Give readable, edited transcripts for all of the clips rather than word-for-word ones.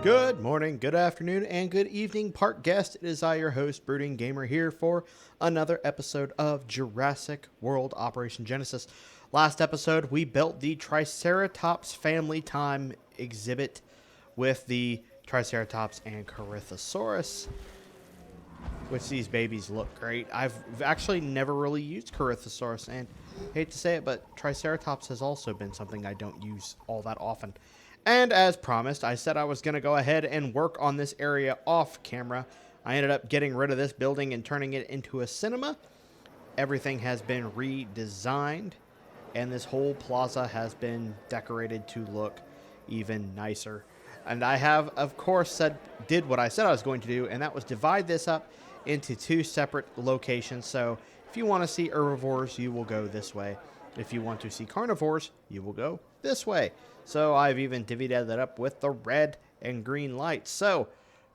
Good morning, good afternoon, and good evening, park guest. It is I, your host, Brooding Gamer, here for another episode of Jurassic World Operation Genesis. Last episode, we built the Triceratops Family Time exhibit with the Triceratops and Corythosaurus, which these babies look great. I've actually never really used Corythosaurus, and I hate to say it, but Triceratops has also been something I don't use all that often. And as promised, I said I was going to go ahead and work on this area off camera. I ended up getting rid of this building and turning it into a cinema. Everything has been redesigned, and this whole plaza has been decorated to look even nicer. And I have, of course, did what I said I was going to do, and that was divide this up into two separate locations. So if you want to see herbivores, you will go this way. If you want to see carnivores, you will go this way. So I've even divvied that up with the red and green lights. So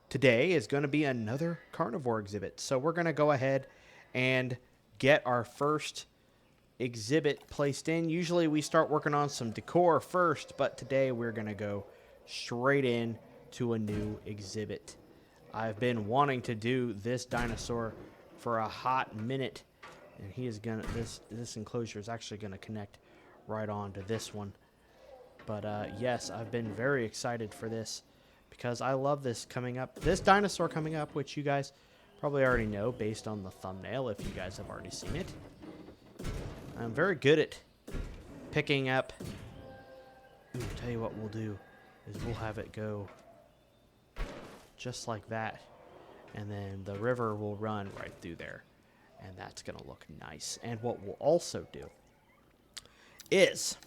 today is going to be another carnivore exhibit. So we're going to go ahead and get our first exhibit placed in. Usually we start working on some decor first, but today we're going to go straight in to a new exhibit. I've been wanting to do this dinosaur for a hot minute, and he is gonna this enclosure is actually gonna connect right on to this one. But yes, I've been very excited for this because I love this dinosaur coming up, which you guys probably already know based on the thumbnail if you guys have already seen it. I'm very good at picking up. Ooh, tell you what we'll do is we'll have it go just like that, and then the river will run right through there, and that's gonna look nice. And what we'll also do is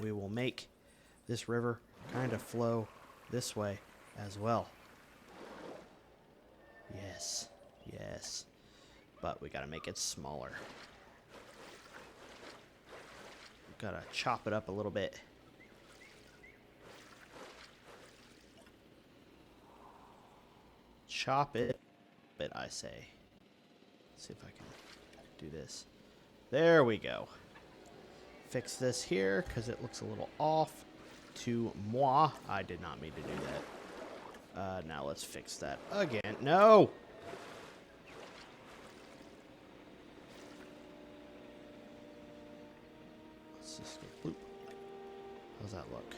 we will make this river kind of flow this way as well. Yes, yes, but we gotta make it smaller. Gotta chop it up a little bit. Chop it, but I say. Let's see if I can do this. There we go. Fix this here because it looks a little off to moi. I did not mean to do that. Now let's fix that again. No! Let's just go bloop. How's that look?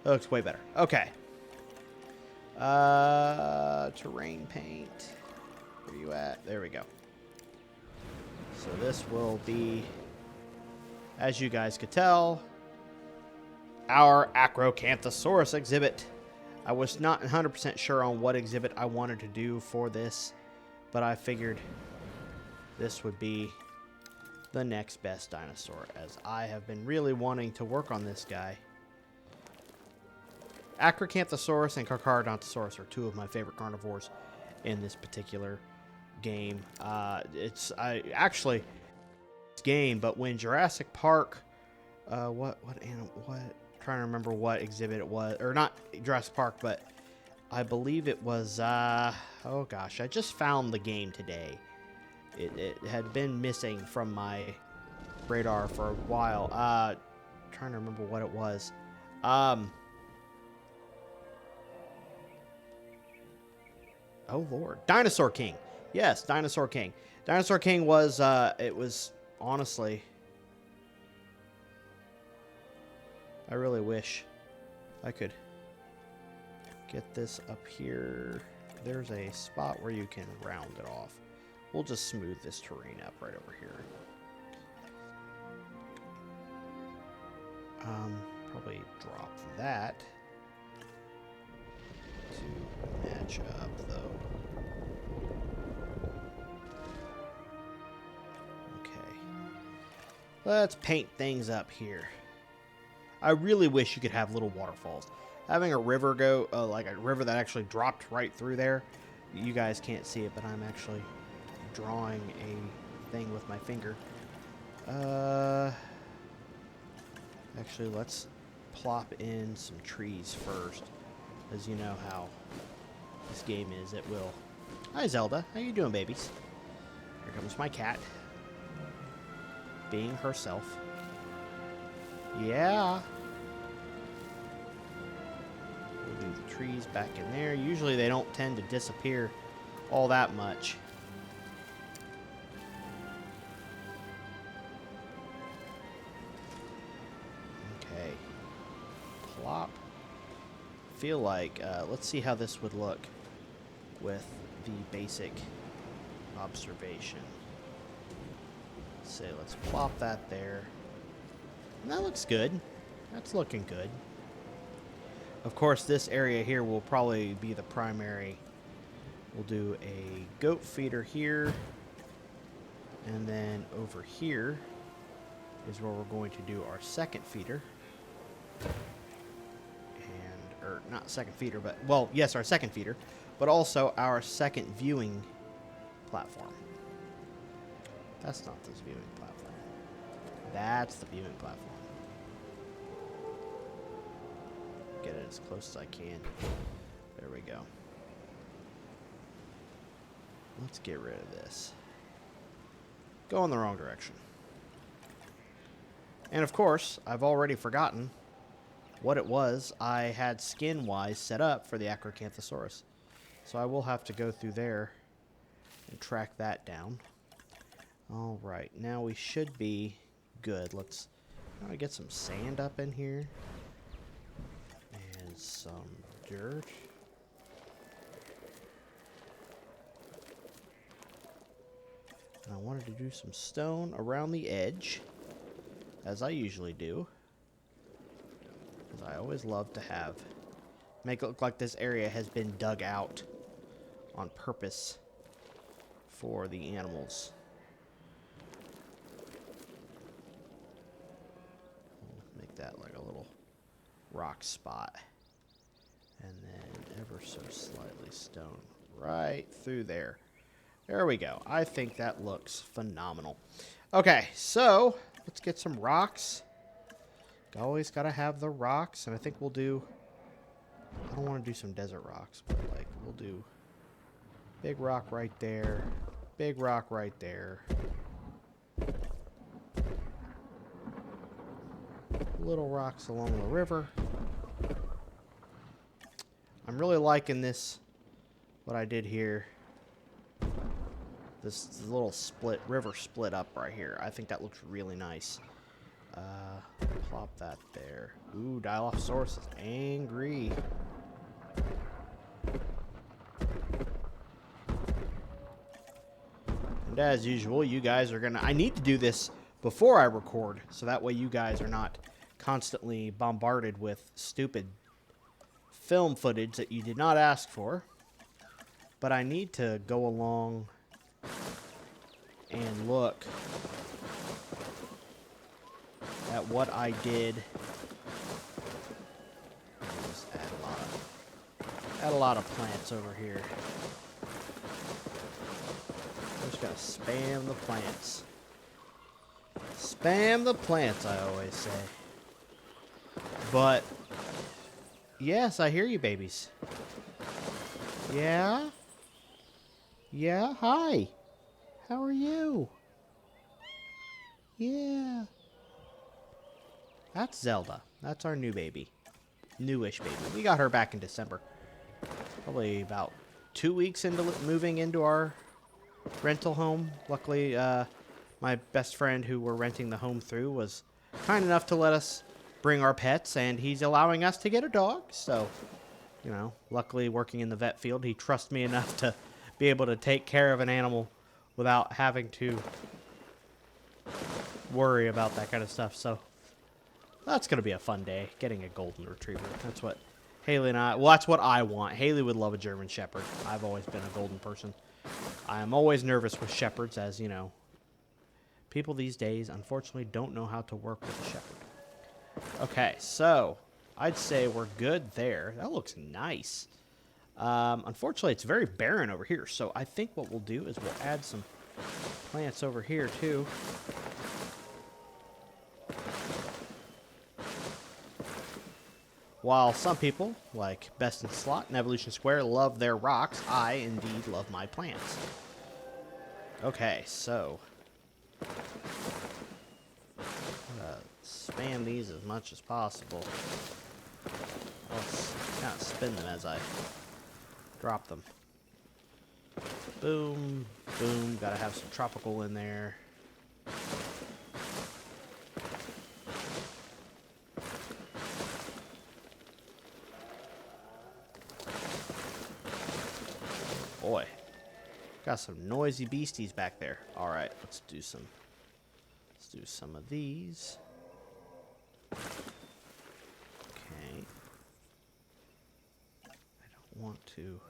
That looks way better. Okay. Terrain paint. Where you at? There we go. So this will be, as you guys could tell, our Acrocanthosaurus exhibit. I was not 100% sure on what exhibit I wanted to do for this, but I figured this would be the next best dinosaur, as I have been really wanting to work on this guy. Acrocanthosaurus and Carcharodontosaurus are two of my favorite carnivores in this particular game. It's game, but when Jurassic Park, trying to remember what exhibit it was, or not Jurassic Park, but I believe it was, oh gosh, I just found the game today. It had been missing from my radar for a while. Trying to remember what it was. Oh Lord, Dinosaur King. Yes, Dinosaur King. Dinosaur King was, it was, honestly, I really wish I could get this up here. There's a spot where you can round it off. We'll just smooth this terrain up right over here. Probably drop that to match up, though. Okay. Let's paint things up here. I really wish you could have little waterfalls. Having a river go, like a river that actually dropped right through there. You guys can't see it, but I'm actually drawing a thing with my finger. Actually, let's plop in some trees first, as you know how this game is. It will. Hi, Zelda. How you doing, babies? Here comes my cat, being herself. Yeah. We'll do the trees back in there. Usually they don't tend to disappear all that much. Okay. Plop. Feel like, let's see how this would look with the basic observation. So let's plop that there. And that looks good. That's looking good. Of course, this area here will probably be the primary. We'll do a goat feeder here. And then over here is where we're going to do our second feeder. And, or not second feeder, but, well, yes, our second feeder. But also our second viewing platform. That's not this viewing platform. That's the viewing platform. Get it as close as I can. There we go. Let's get rid of this. Go in the wrong direction. And of course, I've already forgotten what it was I had skin-wise set up for the Acrocanthosaurus. So I will have to go through there and track that down. Alright, now we should be good. Let's get some sand up in here. And some dirt. And I wanted to do some stone around the edge, as I usually do. Because I always love to make it look like this area has been dug out on purpose for the animals. Make that like a little rock spot. And then ever so slightly stone right through there. There we go. I think that looks phenomenal. Okay, so let's get some rocks. Always gotta have the rocks, and I think we'll do, I don't want to do some desert rocks, but like we'll do big rock right there, big rock right there, little rocks along the river. I'm really liking this, what I did here. This little river split up right here. I think that looks really nice. Plop that there. Ooh, Dilophosaurus is angry. And as usual, you guys are gonna... I need to do this before I record, so that way you guys are not constantly bombarded with stupid film footage that you did not ask for. But I need to go along and look at what I did. Just add a lot of plants over here. I'm just gonna spam the plants. Spam the plants, I always say. But yes, I hear you, babies. Yeah? Yeah, hi. How are you? Yeah. That's Zelda. That's our new baby. Newish baby. We got her back in December. Probably about 2 weeks into moving into our rental home. Luckily, my best friend who we're renting the home through was kind enough to let us bring our pets, and he's allowing us to get a dog. So, you know, luckily working in the vet field, he trusts me enough to be able to take care of an animal without having to worry about that kind of stuff. So that's going to be a fun day, getting a golden retriever. That's what Haley and I... Well, that's what I want. Haley would love a German Shepherd. I've always been a golden person. I'm always nervous with shepherds, as, you know, people these days, unfortunately, don't know how to work with a shepherd. Okay, so I'd say we're good there. That looks nice. Unfortunately, it's very barren over here, so I think what we'll do is we'll add some plants over here, too. While some people, like Best in Slot and Evolution Square, love their rocks, I indeed love my plants. Okay, so spam these as much as possible. Well, not spin them as I drop them. Boom, boom. Gotta have some tropical in there. Boy, got some noisy beasties back there. All right, let's do some of these. Okay. I don't want to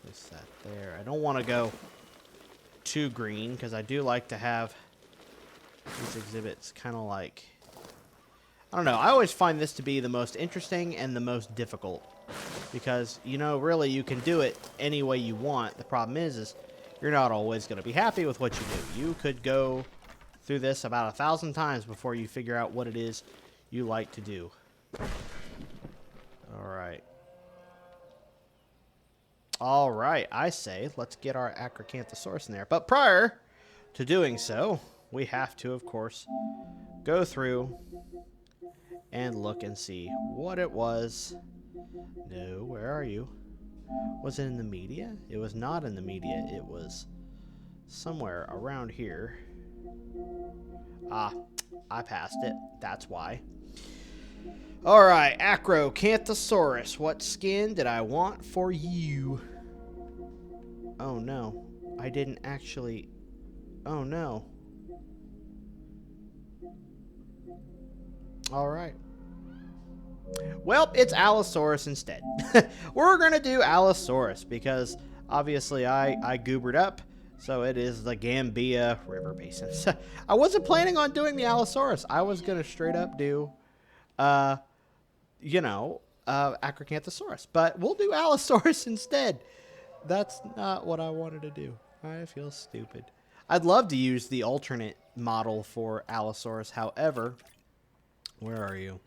place that there. I don't want to go too green because I do like to have these exhibits kind of like, I don't know. I always find this to be the most interesting and the most difficult because, you know, really you can do it any way you want. The problem is you're not always going to be happy with what you do. You could go through this about 1,000 times before you figure out what it is you like to do. All right. All right, I say let's get our Acrocanthosaurus in there. But prior to doing so, we have to, of course, go through and look and see what it was. No, where are you? Was it in the media? It was not in the media. It was somewhere around here. Ah, I passed it. That's why. All right, Acrocanthosaurus. What skin did I want for you? Oh, no. I didn't actually... Oh, no. All right. Well, it's Allosaurus instead. We're going to do Allosaurus because obviously I goobered up. So it is the Gambia River Basin. I wasn't planning on doing the Allosaurus. I was going to straight up do, Acrocanthosaurus. But we'll do Allosaurus instead. That's not what I wanted to do. I feel stupid. I'd love to use the alternate model for Allosaurus. However, where are you?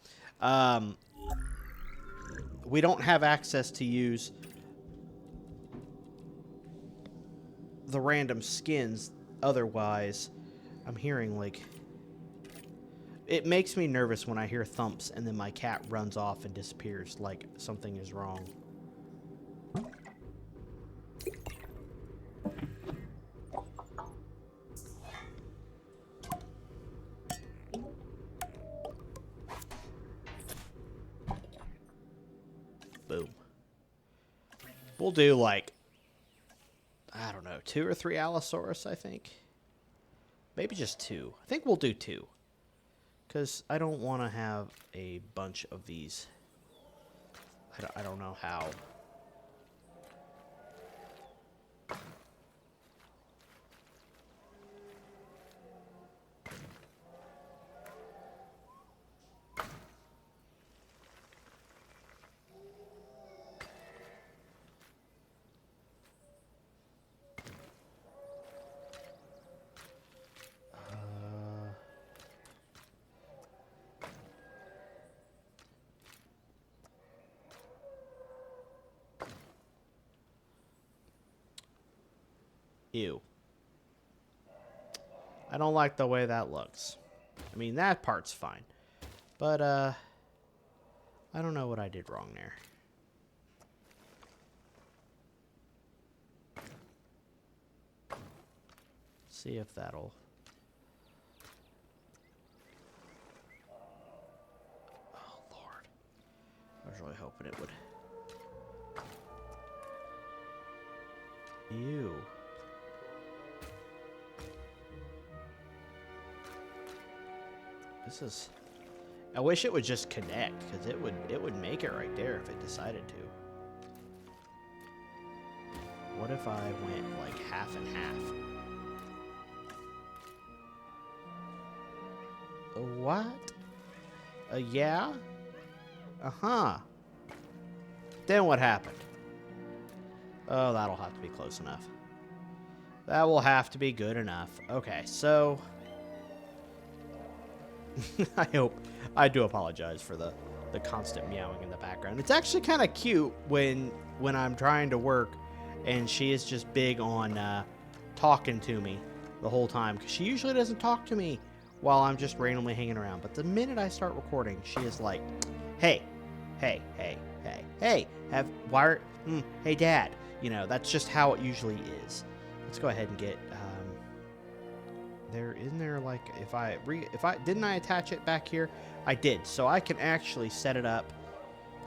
We don't have access to use the random skins. Otherwise, I'm hearing like... It makes me nervous when I hear thumps and then my cat runs off and disappears like something is wrong. Boom. We'll do like, I don't know, 2 or 3 Allosaurus, I think. Maybe just 2. I think we'll do 2. Because I don't want to have a bunch of these. I don't know how. Ew. I don't like the way that looks. I mean, that part's fine. But, I don't know what I did wrong there. See if that'll... Oh, Lord. I was really hoping it would... Ew. This is... I wish it would just connect, because it would make it right there if it decided to. What if I went like half and half? What? Yeah? Uh-huh. Then what happened? Oh, that'll have to be close enough. That will have to be good enough. Okay, so... I do apologize for the constant meowing in the background. It's actually kind of cute when I'm trying to work and she is just big on talking to me the whole time, because she usually doesn't talk to me while I'm just randomly hanging around. But the minute I start recording, she is like, hey, hey, hey, Dad. You know, that's just how it usually is. Let's go ahead and get, isn't there like, didn't I attach it back here? I did, so I can actually set it up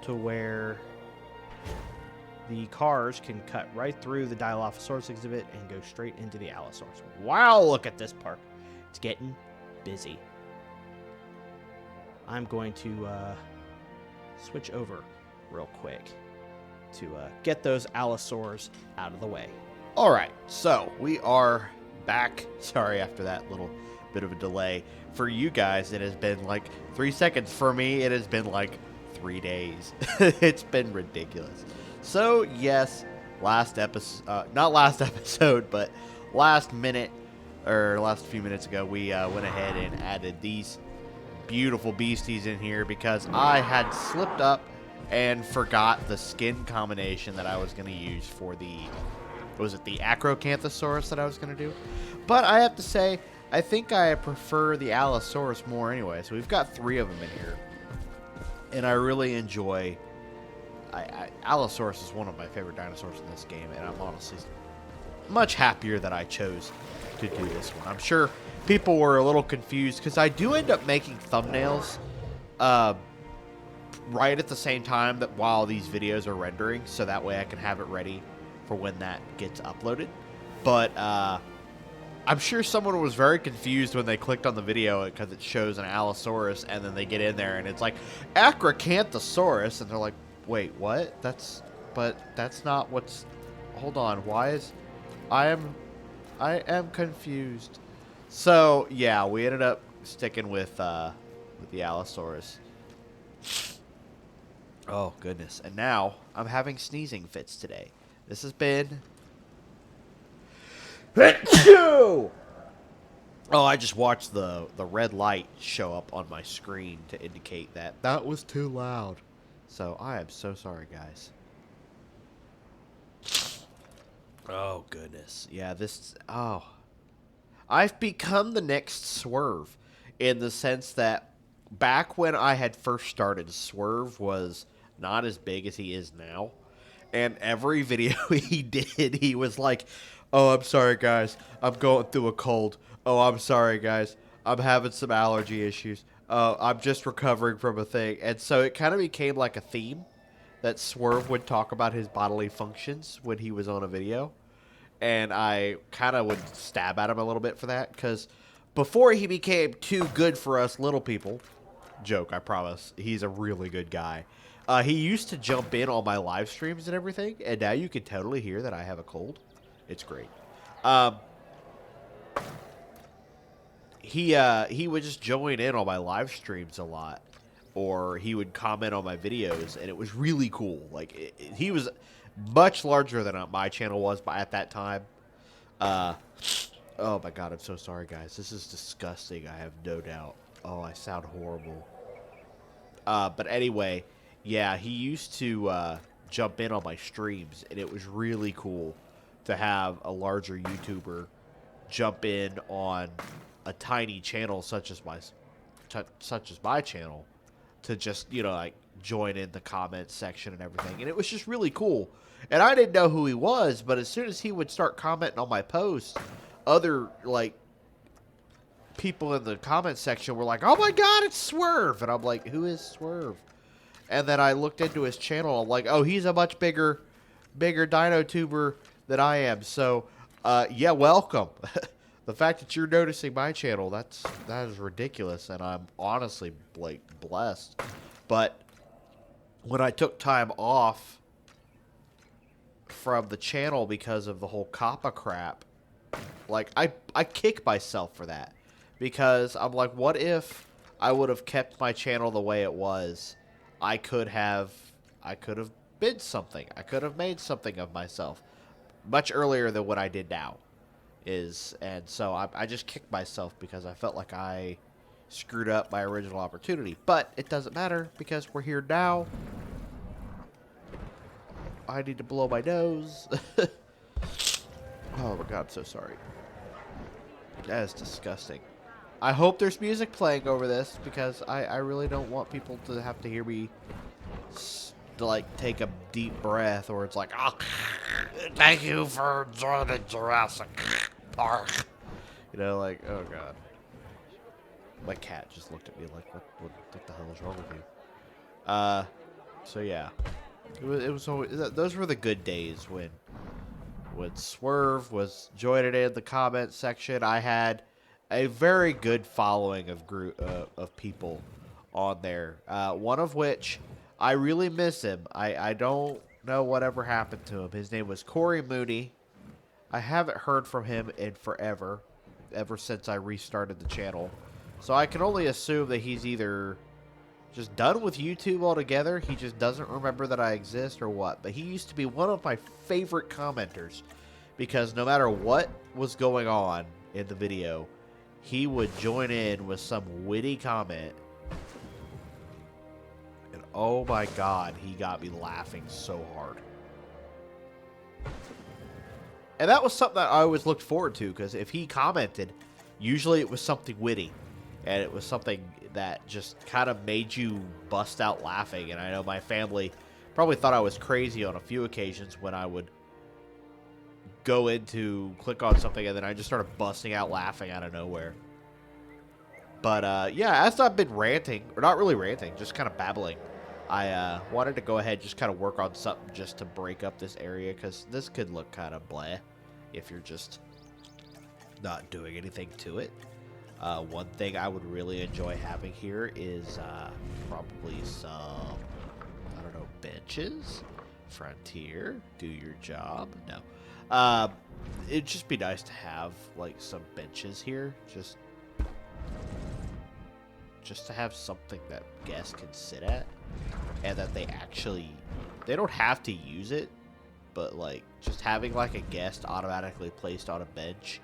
to where the cars can cut right through the Dilophosaurus exhibit and go straight into the Allosaurus. Wow, look at this park. It's getting busy. I'm going to switch over real quick to get those Allosaurs out of the way. All right, so we are back. Sorry, after that little bit of a delay. For you guys, it has been like 3 seconds. For me, it has been like 3 days. It's been ridiculous. So, yes, last episode, not last episode, but last minute, or last few minutes ago, we went ahead and added these beautiful beasties in here because I had slipped up and forgot the skin combination that I was going to use for the, was it the Acrocanthosaurus that I was going to do? But I have to say, I think I prefer the Allosaurus more anyway. So we've got 3 of them in here. And I really enjoy... Allosaurus is one of my favorite dinosaurs in this game, and I'm honestly much happier that I chose to do this one. I'm sure people were a little confused, because I do end up making thumbnails right at the same time that while these videos are rendering, so that way I can have it ready for when that gets uploaded. But I'm sure someone was very confused when they clicked on the video because it shows an Allosaurus, and then they get in there and it's like Acrocanthosaurus, and they're like, wait, what? That's not what's... Hold on, why is... I am confused. So, yeah, we ended up sticking with the Allosaurus. Oh, goodness. And now, I'm having sneezing fits today. This has been... Oh, I just watched the red light show up on my screen to indicate that that was too loud. So, I am so sorry, guys. Oh, goodness. Yeah, this... Oh. I've become the next Swerve in the sense that back when I had first started, Swerve was not as big as he is now. And every video he did, he was like, oh, I'm sorry, guys. I'm going through a cold. Oh, I'm sorry, guys. I'm having some allergy issues. I'm just recovering from a thing. And so it kind of became like a theme that Swerve would talk about his bodily functions when he was on a video. And I kind of would stab at him a little bit for that. Because before he became too good for us little people, joke, I promise, he's a really good guy. He used to jump in on my live streams and everything. And now you can totally hear that I have a cold. It's great. He would just join in on my live streams a lot, or he would comment on my videos, and it was really cool. Like he was much larger than my channel was at that time. Oh my god, I'm so sorry, guys. This is disgusting. I have no doubt. Oh, I sound horrible. But anyway, yeah, he used to jump in on my streams, and it was really cool to have a larger YouTuber jump in on a tiny channel such as my channel to just, you know, like join in the comments section and everything. And it was just really cool. And I didn't know who he was, but as soon as he would start commenting on my posts, other like people in the comment section were like, oh my god, it's Swerve. And I'm like, who is Swerve? And then I looked into his channel. I'm like, oh, he's a much bigger dino tuber than I am. So yeah, welcome. The fact that you're noticing my channel, that is ridiculous, and I'm honestly like blessed. But when I took time off from the channel because of the whole Kappa crap, like I kick myself for that, because I'm like, what if I would have kept my channel the way it was? I could have been something. I could have made something of myself much earlier than what I did now. And so I just kicked myself because I felt like I screwed up my original opportunity. But it doesn't matter because we're here now. I need to blow my nose. Oh my god, I'm so sorry. That is disgusting. I hope there's music playing over this because I really don't want people to have to hear me to like take a deep breath, or it's like, oh, thank you for joining Jurassic Park. You know, like, oh god. My cat just looked at me like, what the hell is wrong with you? So yeah, it was always, those were the good days when Swerve was joining in the comment section. I had a very good following of of people on there. One of which I really miss him. I don't know whatever happened to him. His name was Corey Mooney. I haven't heard from him in forever, ever since I restarted the channel. So I can only assume that he's either just done with YouTube altogether, he just doesn't remember that I exist, or what. But he used to be one of my favorite commenters, because no matter what was going on in the video, he would join in with some witty comment. And oh my god, he got me laughing so hard. And that was something that I always looked forward to, because if he commented, usually it was something witty. And it was something that just kind of made you bust out laughing. And I know my family probably thought I was crazy on a few occasions when I would go click on something, and then I just started busting out laughing out of nowhere. But yeah, as I've been ranting, or not really ranting, just kind of babbling, I wanted to go ahead and just kind of work on something just to break up this area, because this could look kind of blah if you're just not doing anything to it. One thing I would really enjoy having here is probably some, I don't know, benches. Frontier, do your job. No. It'd just be nice to have like some benches here, just to have something that guests can sit at, and that they don't have to use it, but like just having like a guest automatically placed on a bench.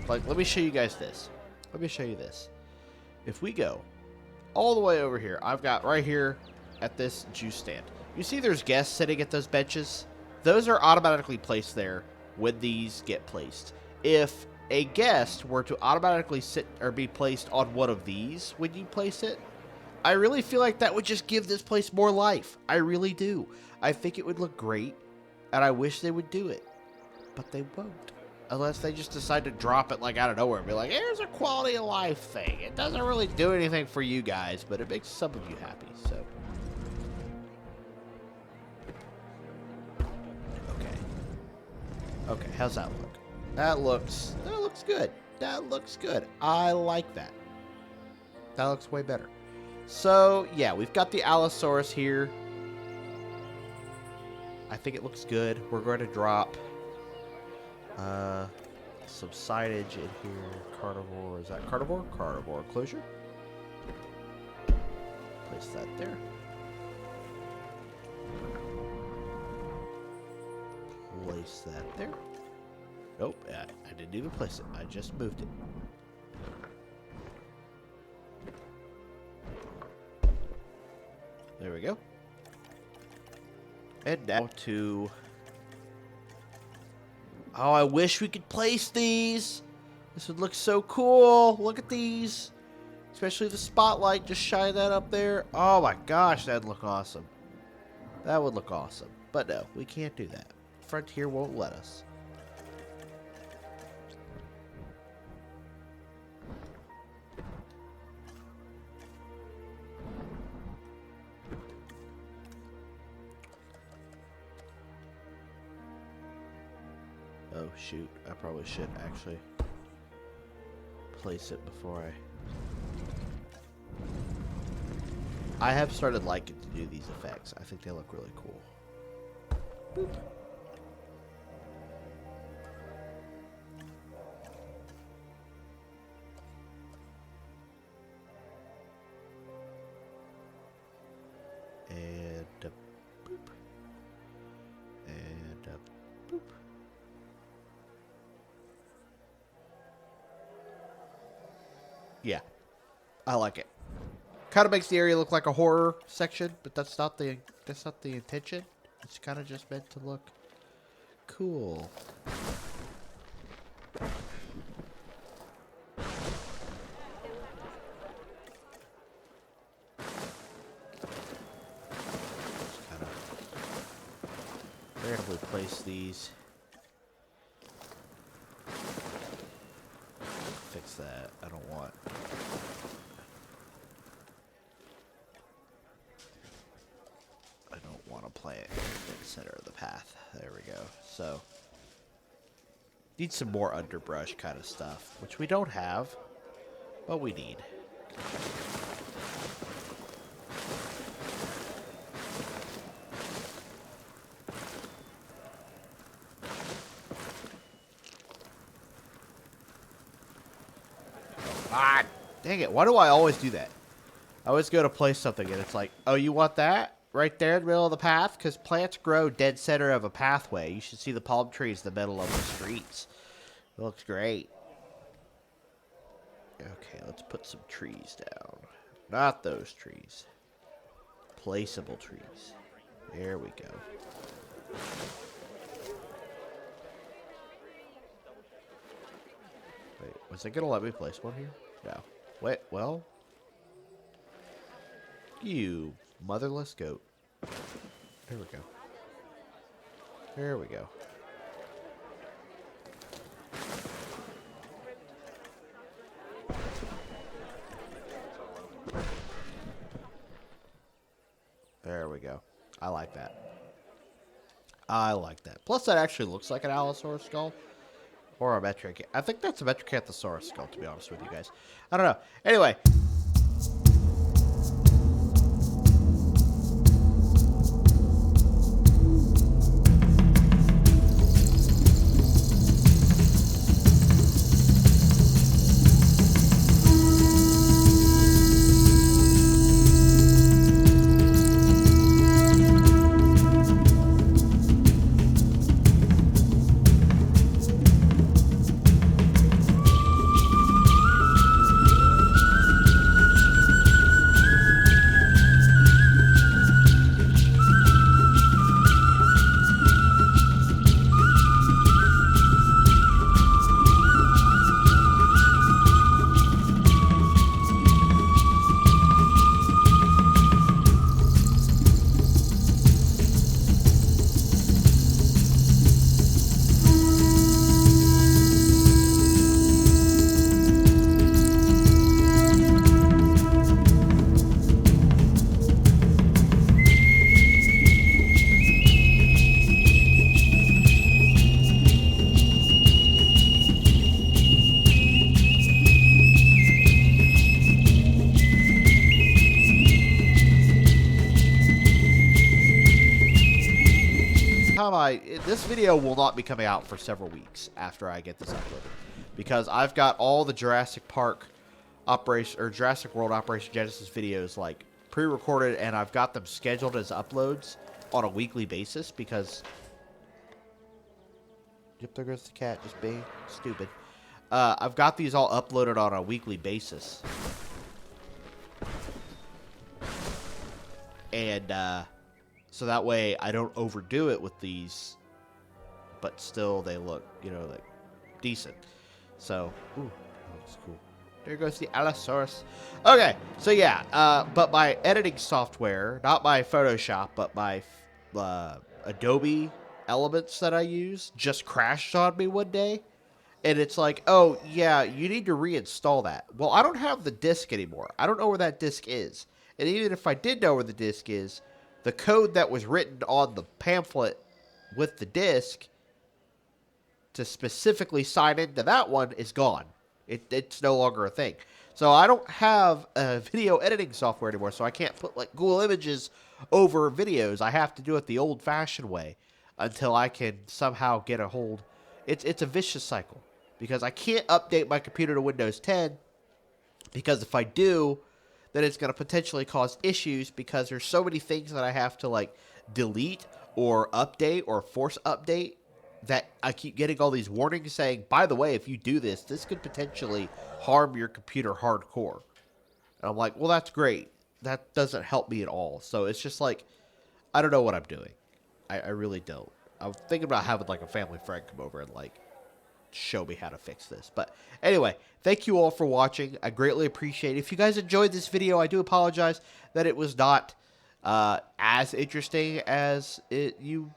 Like, let me show you guys this. Let me show you this. If we go all the way over here, I've got right here at this juice stand. You see there's guests sitting at those benches? Those are automatically placed there when these get placed. If a guest were to automatically sit or be placed on one of these when you place it, I really feel like that would just give this place more life. I really do. I think it would look great, and I wish they would do it. But they won't. Unless they just decide to drop it like out of nowhere and be like, here's a quality of life thing. It doesn't really do anything for you guys, but it makes some of you happy, so. Okay. Okay, how's that look? That looks good. That looks good. I like that. That looks way better. So, yeah, we've got the Allosaurus here. I think it looks good. We're going to drop some signage in here. Carnivore, is that carnivore? Carnivore enclosure. Place that there. Place that there. Nope, I didn't even place it. I just moved it. There we go. And now to... Oh, I wish we could place these. This would look so cool. Look at these. Especially the spotlight. Just shine that up there. Oh my gosh, that'd look awesome. That would look awesome. But no, we can't do that. Frontier won't let us. Oh shoot, I probably should actually place it before I have started liking to do these effects. I think they look really cool. Boop. And boop. And boop. Yeah, I like it. Kind of makes the area look like a horror section, but that's not the intention. It's kind of just meant to look cool. randomly place these. Fix that. I don't want. I don't want to plant it in the center of the path. There we go. So, need some more underbrush kind of stuff, which we don't have, but we need. Ah, dang it. Why do I always do that? I always go to place something and it's like, oh, you want that? Right there in the middle of the path? Because plants grow dead center of a pathway. You should see the palm trees in the middle of the streets. It looks great. Okay, let's put some trees down. Not those trees. Placeable trees. There we go. Wait, was it going to let me place one here? No. Wait, well. You motherless goat. There we go. There we go. There we go. I like that. I like that. Plus, that actually looks like an Allosaur skull. Or a metric. I think that's a Metricanthosaurus skull, to be honest with you guys. I don't know. Anyway. This video will not be coming out for several weeks after I get this uploaded, because I've got all the Jurassic Park operation or Jurassic World Operation Genesis videos like pre-recorded, and I've got them scheduled as uploads on a weekly basis because. Yep, there goes the cat, just being stupid. I've got these all uploaded on a weekly basis, and so that way I don't overdo it with these, but still they look, you know, like decent. So, ooh, that looks cool. There goes the Allosaurus. Okay, so yeah, but my editing software, not my Photoshop, but my Adobe Elements that I use, just crashed on me one day. And it's like, oh, yeah, you need to reinstall that. Well, I don't have the disk anymore. I don't know where that disk is. And even if I did know where the disk is, the code that was written on the pamphlet with the disk to specifically sign into that one is gone. It's no longer a thing. So I don't have a video editing software anymore, so I can't put like Google Images over videos. I have to do it the old-fashioned way until I can somehow get a hold. It's a vicious cycle because I can't update my computer to Windows 10 because if I do, then it's going to potentially cause issues because there's so many things that I have to like delete or update or force update that I keep getting all these warnings saying, by the way, if you do this, this could potentially harm your computer hardcore. And I'm like, well, that's great. That doesn't help me at all. So it's just like, I don't know what I'm doing. I really don't. I'm thinking about having like a family friend come over and like show me how to fix this. But anyway, thank you all for watching. I greatly appreciate it. If you guys enjoyed this video, I do apologize that it was not as interesting as you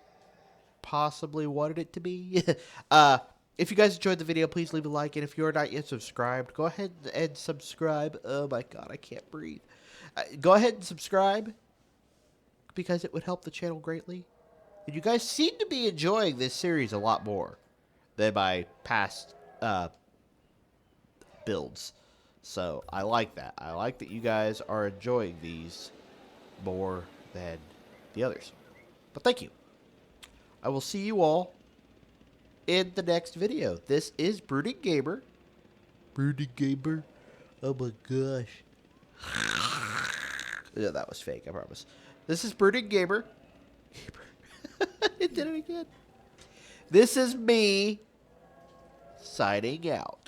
possibly wanted it to be. If you guys enjoyed the video, please leave a like. And if you're not yet subscribed, go ahead and subscribe. Oh my god, I can't breathe. Go ahead and subscribe because it would help the channel greatly. And you guys seem to be enjoying this series a lot more than my past builds. So I like that. I like that you guys are enjoying these more than the others. But thank you. I will see you all in the next video. This is Brooding Gamer. Brooding Gamer. Oh my gosh. Yeah, that was fake, I promise. This is Brooding Gamer. It did it again. This is me signing out.